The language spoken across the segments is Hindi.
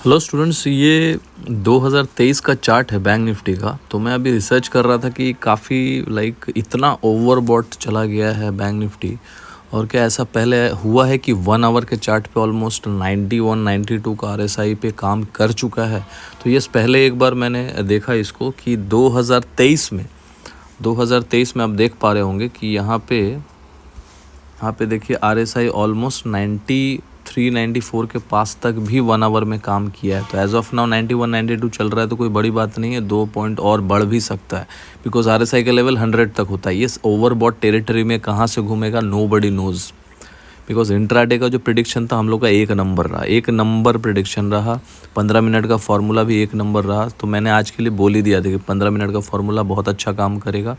हेलो स्टूडेंट्स, ये 2023 का चार्ट है बैंक निफ्टी का। तो मैं अभी रिसर्च कर रहा था कि काफ़ी इतना ओवरबॉट चला गया है बैंक निफ्टी। और क्या ऐसा पहले हुआ है कि 1 आवर के चार्ट पे ऑलमोस्ट 91 92 का आरएसआई पे काम कर चुका है। तो ये पहले एक बार मैंने देखा इसको कि 2023 में आप देख पा रहे होंगे कि यहाँ पे देखिए आरएसआई ऑलमोस्ट 93 94 के पास तक भी 1 आवर में काम किया है। तो एज ऑफ नाउ 91 92 चल रहा है, तो कोई बड़ी बात नहीं है, 2 पॉइंट और बढ़ भी सकता है बिकॉज आरएसआई का लेवल 100 तक होता है। ये ओवरबॉट टेरिटरी में कहाँ से घूमेगा, नोबडी नोज़। बिकॉज इंट्राडे का जो प्रिडिक्शन था हम लोग का 1 नंबर प्रिडिक्शन रहा। 15 मिनट का फार्मूला भी 1 नंबर रहा। तो मैंने आज के लिए बोल ही दिया था कि 15 मिनट का फार्मूला बहुत अच्छा काम करेगा,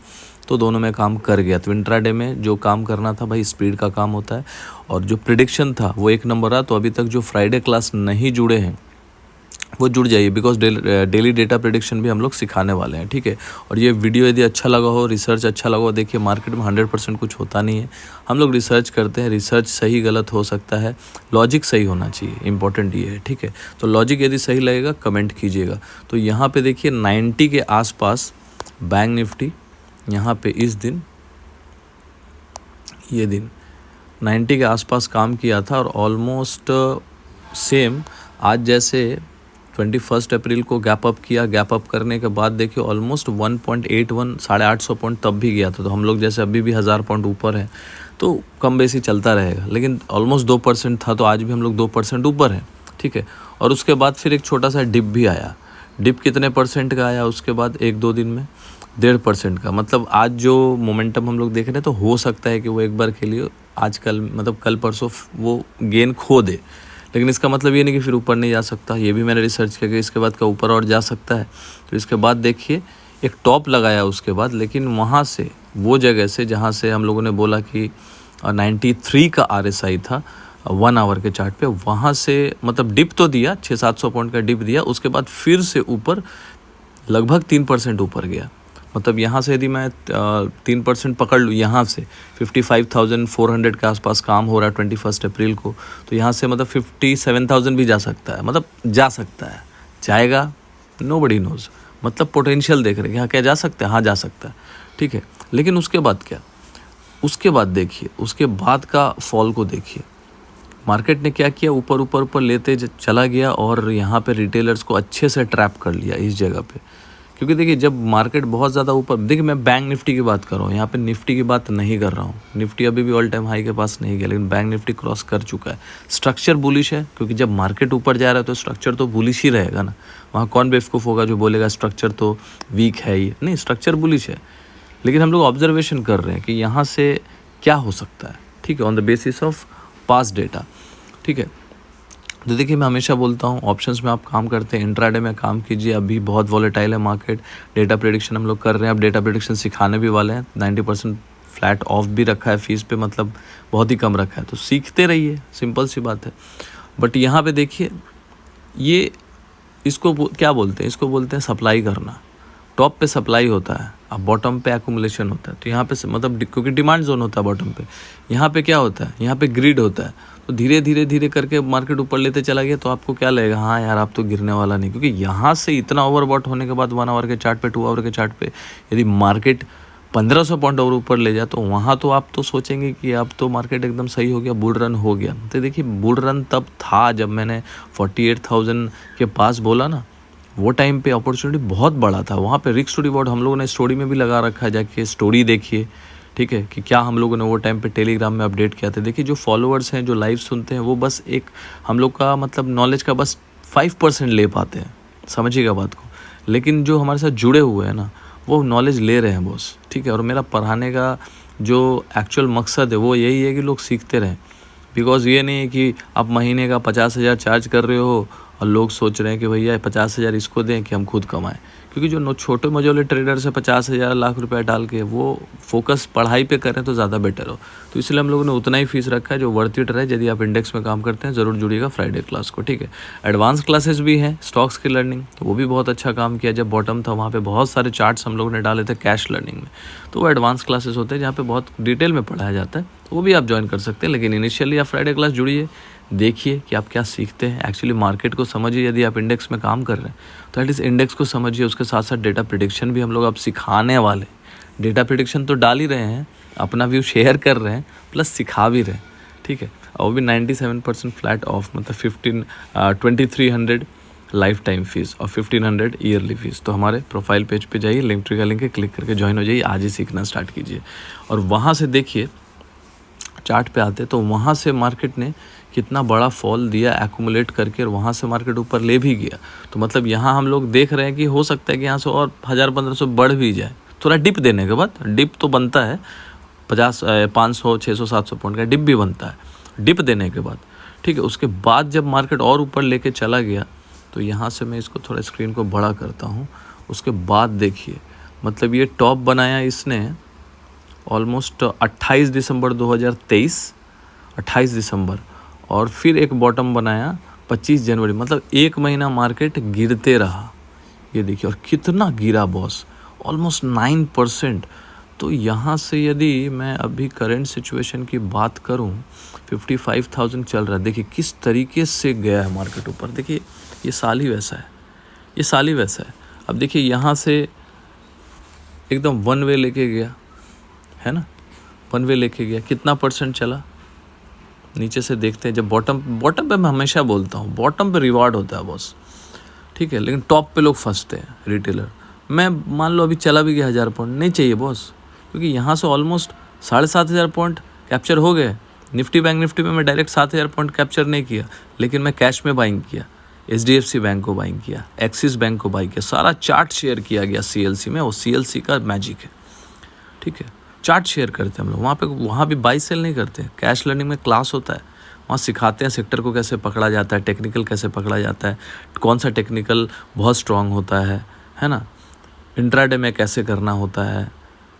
तो दोनों में काम कर गया। तो इंट्राडे में जो काम करना था भाई, स्पीड का काम होता है, और जो प्रिडिक्शन था वो 1 नंबर रहा। तो अभी तक जो फ्राइडे क्लास नहीं जुड़े हैं वो जुड़ जाइए, बिकॉज डेली डेटा प्रेडिक्शन भी हम लोग सिखाने वाले हैं, ठीक है। और ये वीडियो यदि अच्छा लगा हो, रिसर्च अच्छा लगा हो, देखिए मार्केट में 100% कुछ होता नहीं है। हम लोग रिसर्च करते हैं, रिसर्च सही गलत हो सकता है, लॉजिक सही होना चाहिए, इंपॉर्टेंट ये है, ठीक है। तो लॉजिक यदि सही लगेगा कमेंट कीजिएगा। तो यहाँ पे देखिए 90 के आसपास बैंक निफ्टी यहाँ पे ये दिन 90 के आसपास काम किया था। और ऑलमोस्ट सेम आज जैसे 21 अप्रैल को गैप अप किया। गैप अप करने के बाद देखिए ऑलमोस्ट 1.81 850 पॉइंट तब भी गया था। तो हम लोग जैसे अभी भी 1000 पॉइंट ऊपर है, तो कम बेसी चलता रहेगा, लेकिन ऑलमोस्ट 2% था, तो आज भी हम लोग 2% ऊपर है, ठीक है। और उसके बाद फिर एक छोटा सा डिप भी आया। डिप कितने परसेंट का आया उसके बाद 1-2 दिन में? 1.5% का। मतलब आज जो मोमेंटम हम लोग देख रहे हैं, तो हो सकता है कि वो एक बार के लिए आजकल मतलब कल परसों वो गेन खो दे, लेकिन इसका मतलब ये नहीं कि फिर ऊपर नहीं जा सकता। ये भी मैंने रिसर्च किया कि इसके बाद का ऊपर और जा सकता है। तो इसके बाद देखिए एक टॉप लगाया उसके बाद, लेकिन वहाँ से वो जगह से जहाँ से हम लोगों ने बोला कि 93 का आरएसआई था 1 आवर के चार्ट पे, वहाँ से मतलब डिप तो दिया, 600-700 पॉइंट का डिप दिया। उसके बाद फिर से ऊपर लगभग 3% ऊपर गया। मतलब यहाँ से यदि मैं 3% पकड़ लूँ, यहाँ से 55,400 के आसपास काम हो रहा है 21 अप्रैल को, तो यहाँ से मतलब 57,000 भी जा सकता है। मतलब जा सकता है, जाएगा, नोबडी नोज़। मतलब पोटेंशियल देख रहे हैं, हाँ क्या जा सकता है, हाँ जा सकता है, ठीक है। लेकिन उसके बाद क्या, उसके बाद देखिए, उसके बाद का फॉल को देखिए। मार्केट ने क्या किया, ऊपर ऊपर ऊपर लेते चला गया, और यहाँ पे रिटेलर्स को अच्छे से ट्रैप कर लिया इस जगह पे। क्योंकि देखिए जब मार्केट बहुत ज़्यादा ऊपर, देखिए मैं बैंक निफ्टी की बात कर रहा हूँ, यहाँ पे निफ्टी की बात नहीं कर रहा हूँ। निफ्टी अभी भी ऑल टाइम हाई के पास नहीं गया, लेकिन बैंक निफ्टी क्रॉस कर चुका है। स्ट्रक्चर बुलिश है, क्योंकि जब मार्केट ऊपर जा रहा है तो स्ट्रक्चर तो बुलिश ही रहेगा ना। वहाँ कौन बेवकूफ़ होगा जो बोलेगा स्ट्रक्चर तो वीक है, ये नहीं, स्ट्रक्चर बुलिश है। लेकिन हम लोग ऑब्जर्वेशन कर रहे हैं कि यहाँ से क्या हो सकता है, ठीक है, on the basis of past data, ठीक है। तो देखिए मैं हमेशा बोलता हूँ, ऑप्शंस में आप काम करते हैं, इंट्राडे में काम कीजिए। अभी बहुत वॉलेटाइल है मार्केट, डेटा प्रेडिक्शन हम लोग कर रहे हैं। अब डेटा प्रेडिक्शन सिखाने भी वाले हैं। 90% फ्लैट ऑफ भी रखा है फीस पे, मतलब बहुत ही कम रखा है। तो सीखते रहिए, सिंपल सी बात है। बट यहाँ पे देखिए, ये इसको क्या बोलते हैं, इसको बोलते हैं सप्लाई करना। टॉप पे सप्लाई होता है, अब बॉटम पे एक्यूमुलेशन होता है। तो यहाँ पे मतलब क्योंकि डिमांड जोन होता है बॉटम पे, यहाँ पे क्या होता है, यहाँ पे ग्रिड होता है। तो धीरे धीरे धीरे करके मार्केट ऊपर लेते चला गया, तो आपको क्या लगेगा, हाँ यार आप तो गिरने वाला नहीं। क्योंकि यहाँ से इतना ओवरबॉट होने के बाद 1 आवर के चार्ट पे, 2 आवर के चार्ट पे यदि मार्केट 1500 पॉइंट और ऊपर ले जाए, तो वहाँ तो आप तो सोचेंगे कि अब तो मार्केट एकदम सही हो गया, बुल रन हो गया। तो देखिए बुल रन तब था जब मैंने 48,000 के पास बोला ना, वो टाइम पे अपॉर्चुनिटी बहुत बड़ा था। वहाँ पे रिस्क टू रिवॉर्ड हम लोगों ने स्टोरी में भी लगा रखा है, जाके स्टोरी देखिए, ठीक है, कि क्या हम लोगों ने वो टाइम पे टेलीग्राम में अपडेट किया था। देखिए जो फॉलोअर्स हैं, जो लाइव सुनते हैं, वो बस एक हम लोग का मतलब नॉलेज का बस 5% ले पाते हैं, समझिएगा बात को। लेकिन जो हमारे साथ जुड़े हुए हैं ना, वो नॉलेज ले रहे हैं बॉस, ठीक है। और मेरा पढ़ाने का जो एक्चुअल मकसद है वो यही है कि लोग सीखते रहें। बिकॉज़ ये नहीं है कि आप महीने का 50,000 चार्ज कर रहे हो और लोग सोच रहे हैं कि भैया 50,000 इसको दें कि हम खुद कमाएं। क्योंकि जो छोटे मझोले ट्रेडर्स है 50,000 लाख रुपए डाल के वो फोकस पढ़ाई पे करें तो ज़्यादा बेटर हो। तो इसलिए हम लोगों ने उतना ही फीस रखा है जो वर्थ इट रहे। यदि आप इंडेक्स में काम करते हैं ज़रूर जुड़िएगा फ्राइडे क्लास को, ठीक है। एडवांस क्लासेस भी हैं, स्टॉक्स की लर्निंग, तो वो भी बहुत अच्छा काम किया। जब बॉटम था वहाँ पे बहुत सारे चार्ट्स हम लोगों ने डाले थे कैश लर्निंग में, तो वो एडवांस क्लासेस होते हैं जहाँ पे बहुत डिटेल में पढ़ाया जाता है, तो वो भी आप ज्वाइन कर सकते हैं। लेकिन इनिशियली आप फ्राइडे क्लास जुड़िए, देखिए कि आप क्या सीखते हैं। एक्चुअली मार्केट को समझिए। यदि आप इंडेक्स में काम कर रहे हैं तो एटलीस्ट इंडेक्स को समझिए, उसके साथ साथ डेटा प्रेडिक्शन भी हम लोग अब सिखाने वाले। डेटा प्रेडिक्शन तो डाल ही रहे हैं, अपना व्यू शेयर कर रहे हैं, प्लस सिखा भी रहे हैं, ठीक है। और वो भी 97% फ्लैट ऑफ, मतलब 2300 लाइफ टाइम फीस और 1500 ईयरली फीस। तो हमारे प्रोफाइल पेज पे जाइए, लिंक का लिंक है, क्लिक करके ज्वाइन हो जाइए, आज ही सीखना स्टार्ट कीजिए। और वहाँ से देखिए चार्ट पे आते तो वहाँ से मार्केट ने कितना बड़ा फॉल दिया एक्यूमुलेट करके, और वहाँ से मार्केट ऊपर ले भी गया। तो मतलब यहाँ हम लोग देख रहे हैं कि हो सकता है कि यहाँ से और 1000-1500 बढ़ भी जाए, थोड़ा डिप देने के बाद। डिप तो बनता है 500, 600, 700 पॉइंट का डिप भी बनता है डिप देने के बाद, ठीक है। उसके बाद जब मार्केट और ऊपर लेके चला गया तो यहाँ से मैं इसको थोड़ा स्क्रीन को बड़ा करता हूँ। उसके बाद देखिए, मतलब ये टॉप बनाया इसने ऑलमोस्ट 28 दिसंबर 2023, 28 दिसंबर, और फिर एक बॉटम बनाया 25 जनवरी। मतलब एक महीना मार्केट गिरते रहा, ये देखिए, और कितना गिरा बॉस, ऑलमोस्ट 9%। तो यहाँ से यदि मैं अभी करंट सिचुएशन की बात करूँ, 55,000 चल रहा है। देखिए किस तरीके से गया है मार्केट ऊपर। देखिए ये साल ही वैसा है, ये साल ही वैसा है। अब देखिए यहाँ से एकदम वन वे लेके गया है ना, वन वे लेके गया, कितना परसेंट चला नीचे से देखते हैं। जब बॉटम पे मैं हमेशा बोलता हूँ बॉटम पे रिवार्ड होता है बॉस, ठीक है, लेकिन टॉप पे लोग फंसते हैं रिटेलर। मैं मान लो अभी चला भी गया 1000 पॉइंट, नहीं चाहिए बॉस, क्योंकि यहाँ से ऑलमोस्ट 7500 पॉइंट कैप्चर हो गए। निफ्टी बैंक निफ्टी में मैं डायरेक्ट 7000 पॉइंट कैप्चर नहीं किया, लेकिन मैं कैश में बाइंग किया, HDFC बैंक को बाइंग किया, एक्सिस बैंक को बाइंग किया, सारा चार्ट शेयर किया गया CLC में। वो CLC का मैजिक है, ठीक है। चार्ट शेयर करते हैं हम लोग वहाँ भी बाई सेल नहीं करते। कैश लर्निंग में क्लास होता है, वहाँ सिखाते हैं सेक्टर को कैसे पकड़ा जाता है, टेक्निकल कैसे पकड़ा जाता है, कौन सा टेक्निकल बहुत स्ट्रांग होता है ना, इंट्राडे में कैसे करना होता है,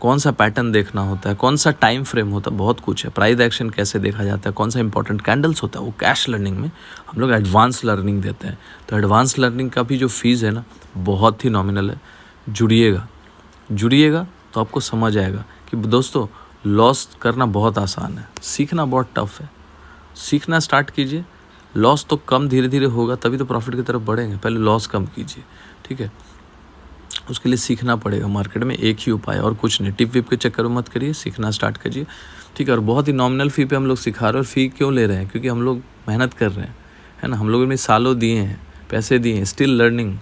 कौन सा पैटर्न देखना होता है, कौन सा टाइम फ्रेम होता है, बहुत कुछ है। प्राइस एक्शन कैसे देखा जाता है, कौन सा इंपॉर्टेंट कैंडल्स होता है, वो कैश लर्निंग में हम लोग एडवांस लर्निंग देते हैं। तो एडवांस लर्निंग का भी जो फीस है ना, बहुत ही नॉमिनल है। जुड़िएगा तो आपको समझ आएगा कि दोस्तों लॉस करना बहुत आसान है, सीखना बहुत टफ है। सीखना स्टार्ट कीजिए, लॉस तो कम धीरे धीरे होगा, तभी तो प्रॉफिट की तरफ बढ़ेंगे। पहले लॉस कम कीजिए, ठीक है। उसके लिए सीखना पड़ेगा। मार्केट में एक ही उपाय, और कुछ नहीं। टिप विप के चक्कर में मत करिए, सीखना स्टार्ट कीजिए, ठीक है। और बहुत ही नॉमिनल फ़ी पे हम लोग सिखा रहे हैं। और फ़ी क्यों ले रहे हैं? क्योंकि हम लोग मेहनत कर रहे हैं, है ना। हम लोगों ने सालों दिए हैं, पैसे दिए हैं, स्टिल लर्निंग,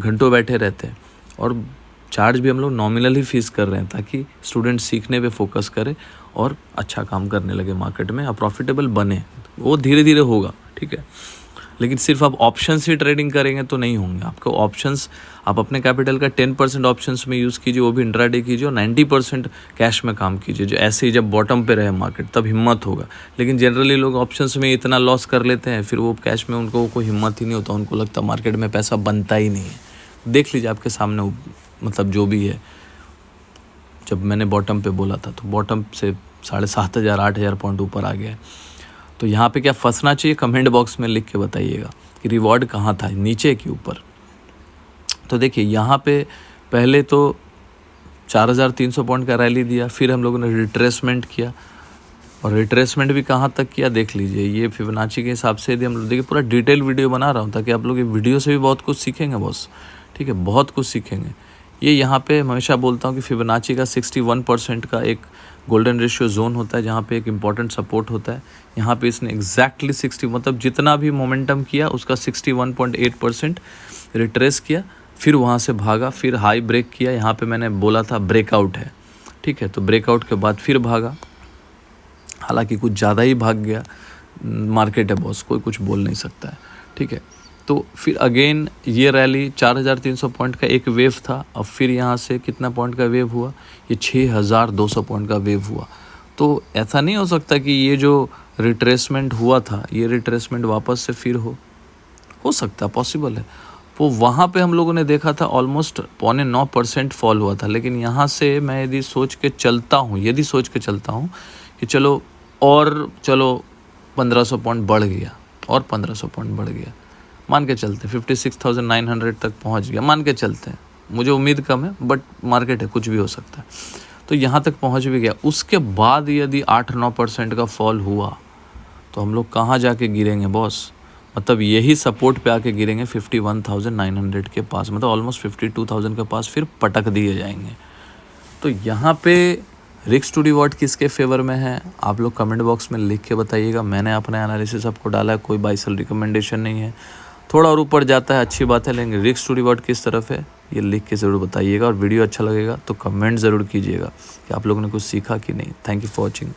घंटों बैठे रहते हैं। और चार्ज भी हम लोग नॉमिनल ही फीस कर रहे हैं, ताकि स्टूडेंट सीखने पे फोकस करे और अच्छा काम करने लगे मार्केट में और प्रॉफिटेबल बने। वो धीरे धीरे होगा, ठीक है। लेकिन सिर्फ आप ऑप्शंस ही ट्रेडिंग करेंगे तो नहीं होंगे। आपको ऑप्शंस, आप अपने कैपिटल का 10% ऑप्शंस में यूज़ कीजिए, वो भी इंट्राडे कीजिए, और 90% कैश में काम कीजिए। जो ऐसे ही जब बॉटम पे रहे मार्केट तब हिम्मत होगा। लेकिन जनरली लोग ऑप्शंस में इतना लॉस कर लेते हैं, फिर वो कैश में उनको कोई हिम्मत ही नहीं होता। उनको लगता मार्केट में पैसा बनता ही नहीं है। देख लीजिए आपके सामने, मतलब जो भी है, जब मैंने बॉटम पे बोला था तो बॉटम से 7500 8000 पॉइंट ऊपर आ गया। तो यहाँ पे क्या फंसना चाहिए, कमेंट बॉक्स में लिख के बताइएगा कि रिवॉर्ड कहाँ था, नीचे कि ऊपर। तो देखिए यहाँ पे पहले तो 4300 पॉइंट का रैली दिया, फिर हम लोगों ने रिट्रेसमेंट किया, और रिट्रेसमेंट भी कहाँ तक किया देख लीजिए। ये फिबोनाची के हिसाब से यदि हम लोग देखिए, पूरा डिटेल वीडियो बना रहा हूँ ताकि आप लोग ये वीडियो से भी बहुत कुछ सीखेंगे बॉस, ठीक है, बहुत कुछ सीखेंगे। ये यहाँ पे हमेशा बोलता हूँ कि फिबोनाची का 61% का एक गोल्डन रेशियो जोन होता है, जहाँ पे एक इम्पॉर्टेंट सपोर्ट होता है। यहाँ पे इसने एग्जैक्टली 60, मतलब जितना भी मोमेंटम किया उसका 61.8% रिट्रेस किया, फिर वहाँ से भागा, फिर हाई ब्रेक किया। यहाँ पे मैंने बोला था ब्रेकआउट है, ठीक है। तो ब्रेकआउट के बाद फिर भागा, हालांकि कुछ ज़्यादा ही भाग गया। मार्केट है बॉस, कोई कुछ बोल नहीं सकता है, ठीक है। तो फिर अगेन ये रैली 4300 पॉइंट का एक वेव था। अब फिर यहाँ से कितना पॉइंट का वेव हुआ, ये 6200 पॉइंट का वेव हुआ। तो ऐसा नहीं हो सकता कि ये जो रिट्रेसमेंट हुआ था, ये रिट्रेसमेंट वापस से फिर हो सकता है, पॉसिबल है। वो वहाँ पे हम लोगों ने देखा था ऑलमोस्ट 9.9% फॉल हुआ था। लेकिन यहाँ से मैं यदि सोच के चलता हूँ कि चलो 1500 पॉइंट बढ़ गया, और 1500 पॉइंट बढ़ गया, मान के चलते हैं 56,900 तक पहुंच गया, मान के चलते हैं। मुझे उम्मीद कम है, बट मार्केट है, कुछ भी हो सकता है। तो यहाँ तक पहुँच भी गया। उसके बाद यदि 8-9% का फॉल हुआ तो हम लोग कहाँ जाके गिरेंगे बॉस, मतलब यही सपोर्ट पे आके गिरेंगे 51,900 के पास, मतलब ऑलमोस्ट 52,000 के पास फिर पटक दिए जाएंगे। तो यहाँ पे रिस्क टू रिवॉर्ड किसके फेवर में है आप लोग कमेंट बॉक्स में लिख के बताइएगा। मैंने अपना एनालिसिस आपको डाला है, कोई बाई सेल रिकमेंडेशन नहीं है। थोड़ा और ऊपर जाता है अच्छी बात है, लेकिन रिस्क टू रिवॉर्ड किस तरफ है ये लिख के ज़रूर बताइएगा। और वीडियो अच्छा लगेगा तो कमेंट ज़रूर कीजिएगा कि आप लोगों ने कुछ सीखा कि नहीं। Thank you for watching.